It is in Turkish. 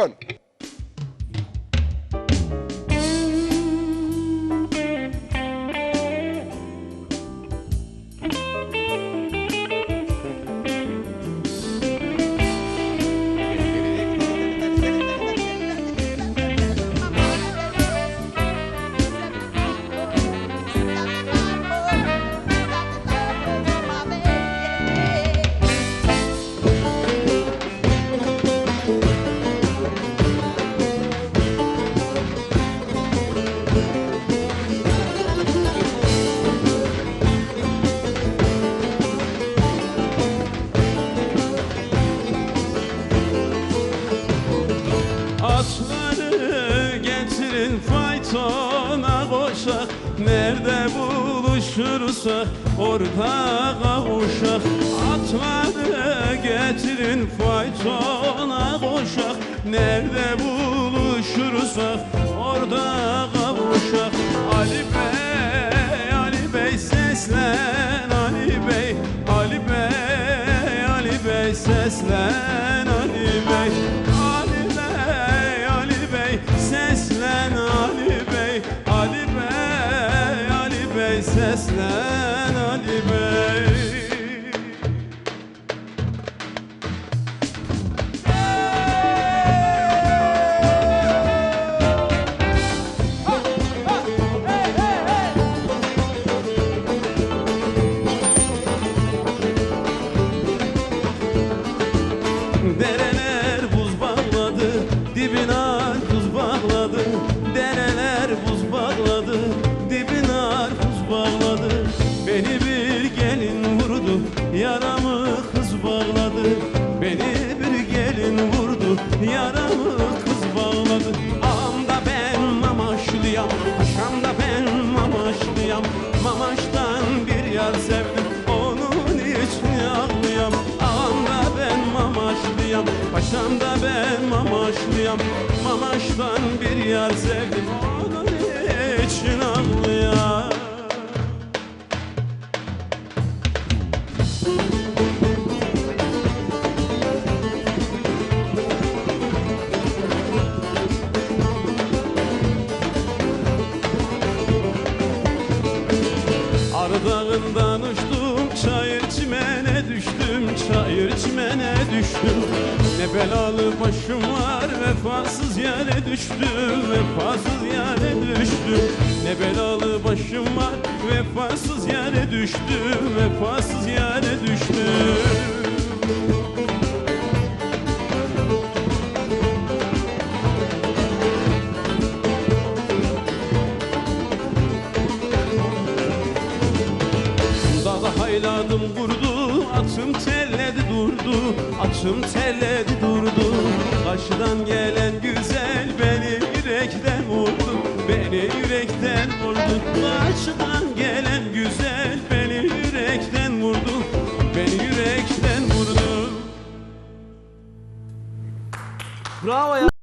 Buyurun. Atları getirin faytona koşak, nerede buluşursak orada kavuşak. Atları getirin faytona koşak, nerede buluşursak orada kavuşak. Ali Bey, Ali Bey seslen Ali Bey, Ali Bey, Ali Bey seslen Ali Bey. Seslen Ali Bey, Ali Bey, Ali Bey, seslen Ali Bey. Dereler buz bağladı, dibine tuz bağladı. Dereler buz bağladı, dibine tuz bağladı. Beni bir gelin vurdu, yaramı kız bağladı. Beni bir gelin vurdu, yaramı kız bağladı. Ağamda ben mamaşlıyam, paşamda ben mamaşlıyam. Mamaştan bir yar sevdim, onun için ağlıyam. Ağamda ben mamaşlıyam, paşamda ben mamaşlıyam. Mamaştan bir yar sevdim, onun için ağlıyam. Arı dağından uçtum, çayır çimene düştüm, çayır çimene düştüm. Ne belalı başım var, vefasız yere düştüm, vefasız yere düştüm. Ne belalı başım var, vefasız yere düştüm, vefasız yere düştüm. Hayladım vurdu, atım telledi durdu, atım telledi durdu. Karşıdan gelen güzel beni yürekten vurdu, beni yürekten vurdu. Karşıdan gelen güzel beni yürekten vurdu, beni yürekten vurdu. Bravo ya.